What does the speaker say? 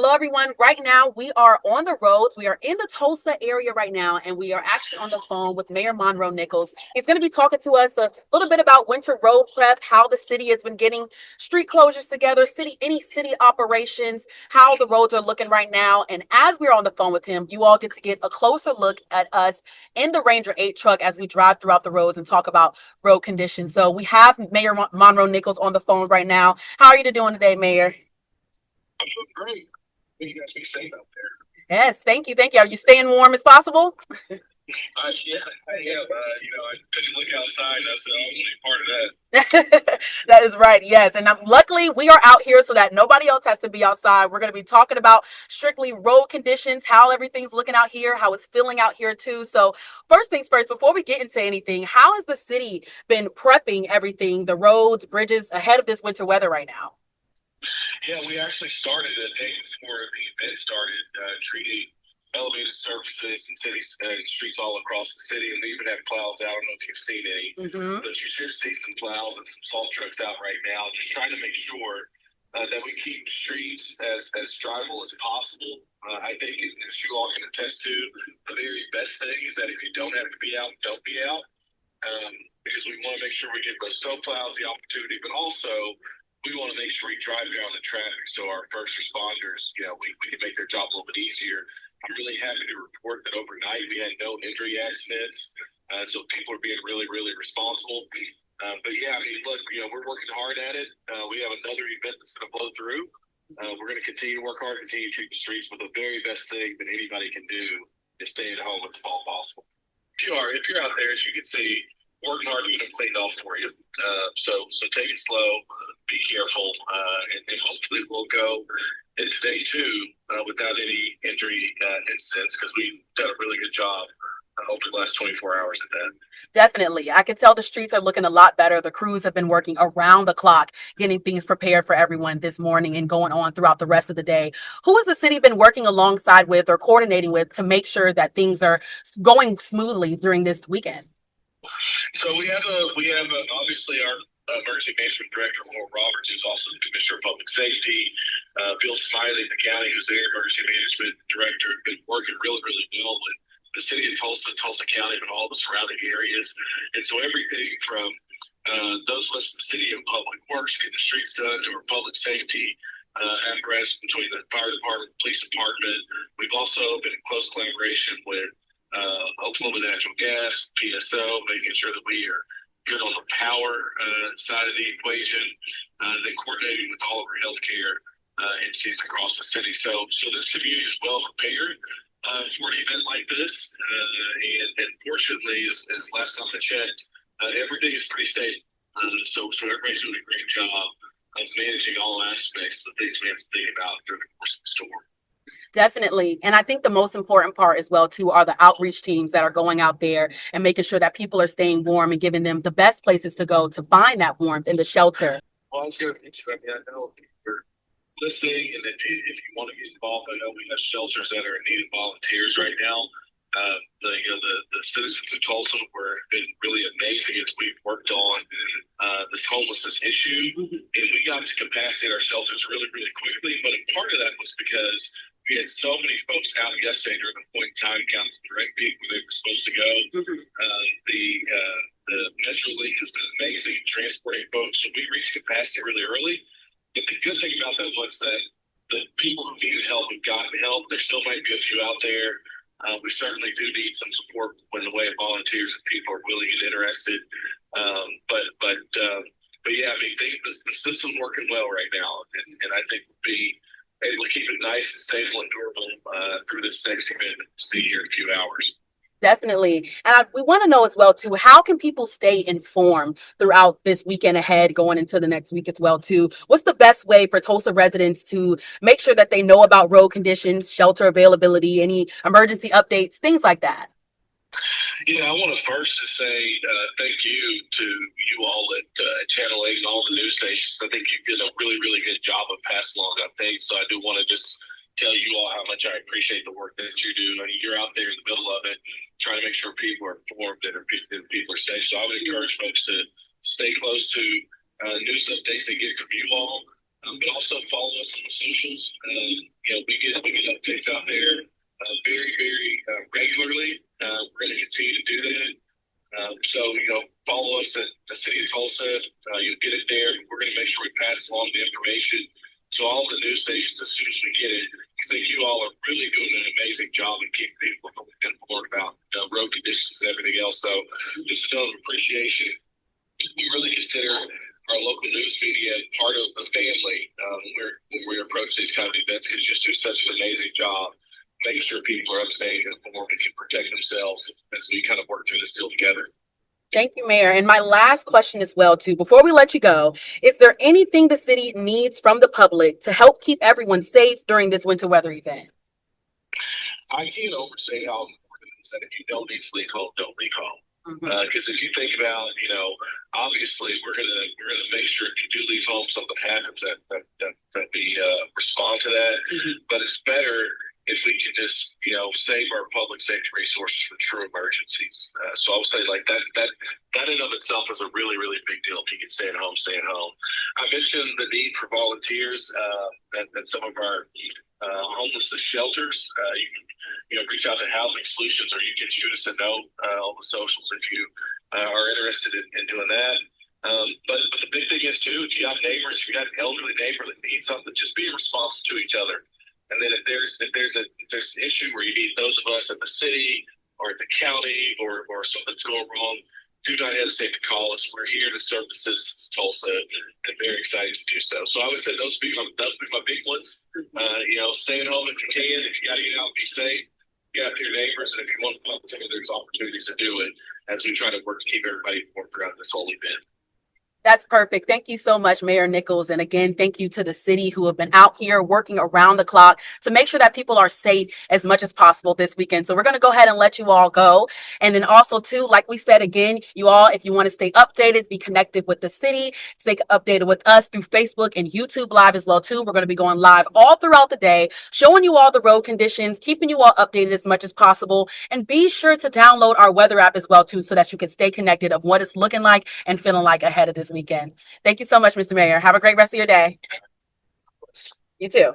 Hello, everyone. Right now, we are on the roads. We are in the Tulsa area right now, and we are actually on the phone with Mayor Monroe Nichols. He's going to be talking to us a little bit about winter road prep, how the city has been getting street closures together, any city operations, how the roads are looking right now. And as we're on the phone with him, you all get to get a closer look at us in the Ranger 8 truck as we drive throughout the roads and talk about road conditions. So we have Mayor Monroe Nichols on the phone right now. How are you doing today, Mayor? I'm doing great. You guys be safe out there. Yes, thank you. Thank you. Are you staying warm as possible? Yeah, I am. I couldn't look outside. I said, I want to be part of that. That is right. Yes. And luckily, we are out here so that nobody else has to be outside. We're going to be talking about strictly road conditions, how everything's looking out here, how it's feeling out here, too. So, first things first, before we get into anything, how has the city been prepping everything, the roads, bridges, ahead of this winter weather right now? Yeah, we actually started a day before the event started, treating elevated surfaces and cities and streets all across the city. And we even have plows out. I don't know if you've seen any, Mm-hmm. but you should see some plows and some salt trucks out right now, just trying to make sure that we keep the streets as drivable as possible. I think, as you all can attest to, the very best thing is that if you don't have to be out, don't be out. Because we want to make sure we give those snow plows the opportunity, but also we want to make sure we drive down the traffic so our first responders, we can make their job a little bit easier. I'm really happy to report that overnight we had no injury accidents, so people are being really, really responsible. But yeah, I mean, look, we're working hard at it. We have another event that's going to blow through. We're going to continue to work hard, continue to treat the streets, but the very best thing that anybody can do is stay at home if at all possible. If you're out there, as you can see, working hard to get them cleaned off for you. So take it slow, be careful, and hopefully we'll go into day two without any injury incidents because we've done a really good job over the last 24 hours of that. Definitely. I can tell the streets are looking a lot better. The crews have been working around the clock, getting things prepared for everyone this morning and going on throughout the rest of the day. Who has the city been working alongside with or coordinating with to make sure that things are going smoothly during this weekend? So we have obviously our emergency management director, Laura Roberts, who's also the commissioner of public safety. Bill Smiley, the county, who's their emergency management director, have been working really, really well with the city of Tulsa, Tulsa County, and all the surrounding areas. And so everything from those of us in the city of public works getting the streets done to our public safety apparatus between the fire department, police department. We've also been in close collaboration with Oklahoma Natural Gas, PSO, making sure that we are good on the power side of the equation, then coordinating with all of our healthcare entities across the city. So this community is well prepared for an event like this. And fortunately, as last time I checked, everything is pretty stable. So everybody's doing a great job of managing all aspects of the things we have to think about during the course of the storm. Definitely. And I think the most important part as well, too, are the outreach teams that are going out there and making sure that people are staying warm and giving them the best places to go to find that warmth in the shelter. Well, I was going to mention, I know if you're listening and if you want to get involved, I know we have shelters that are in need of volunteers right now. The citizens of Tulsa have been really amazing as we've worked on this homelessness issue, and we got to capacity our shelters really, really quickly. But a part of that was because we had so many folks out yesterday during the point in time counting the direct peak where they were supposed to go. The Metro Link has been amazing in transporting folks, so we reached capacity really early. But the good thing about that was that the people who needed help have gotten help. There still might be a few out there. We certainly do need some support in the way of volunteers if people are willing and interested. But yeah, I mean, the system's working well right now, and I think we'll be able to keep it nice and stable and durable through this next event we'll see here in a few hours. Definitely. And we want to know as well, too, how can people stay informed throughout this weekend ahead, going into the next week as well, too? What's the best way for Tulsa residents to make sure that they know about road conditions, shelter availability, any emergency updates, things like that? I want to first to say thank you to you all at Channel 8 and all the news stations. I think you did a really, really good job of passing along updates. So I do want to just tell you all how much I appreciate the work that you do. I mean, you're out there in the middle of it, trying to make sure people are informed and people are safe. So I would encourage folks to stay close to news updates they get from you all. But also follow us on the socials. We out there very regularly. We're going to continue to do that. So, follow us at the City of Tulsa. You'll get it there. We're going to make sure we pass along the information to all the news stations as soon as we get it, because you all are really doing an amazing job in keeping people informed about road conditions and everything else. So, just an appreciation. We really consider our local news media part of the family when we approach these kind of events, because you just do such an amazing job making sure people are up to date and informed and can protect themselves as we kind of work through this deal together. Thank you, Mayor. And my last question as well, too, before we let you go, is there anything the city needs from the public to help keep everyone safe during this winter weather event? I can't overstate how important it is that if you don't need to leave home, don't leave home. Mm-hmm. Because if you think about, obviously we're gonna make sure if you do leave home, something happens that we respond to that. Mm-hmm. But it's better if we can just, save our public safety resources for true emergencies. So I would say like that in of itself is a really big deal. If you can stay at home, stay at home. I mentioned the need for volunteers at some of our homelessness shelters. You can reach out to Housing Solutions, or you can shoot us a note on the socials if you are interested in doing that. But the big thing is too, if you got neighbors, if you got an elderly neighbor that needs something, just be responsive to each other. And then if there's an issue where you need those of us at the city or at the county or something's going wrong, do not hesitate to call us. We're here to serve the citizens of Tulsa, and very excited to do so. So I would say those would be my big ones. Stay at home if you can. If you got to get out, be safe. Get out to your neighbors, and if you want to come to there's opportunities to do it as we try to work to keep everybody informed throughout this whole event. That's perfect. Thank you so much, Mayor Nichols. And again, thank you to the city who have been out here working around the clock to make sure that people are safe as much as possible this weekend. So we're going to go ahead and let you all go. And then also, too, like we said, again, you all, if you want to stay updated, be connected with the city, stay updated with us through Facebook and YouTube Live as well, too. We're going to be going live all throughout the day, showing you all the road conditions, keeping you all updated as much as possible. And be sure to download our weather app as well, too, so that you can stay connected of what it's looking like and feeling like ahead of this weekend. Thank you so much, Mr. Mayor. Have a great rest of your day. You too.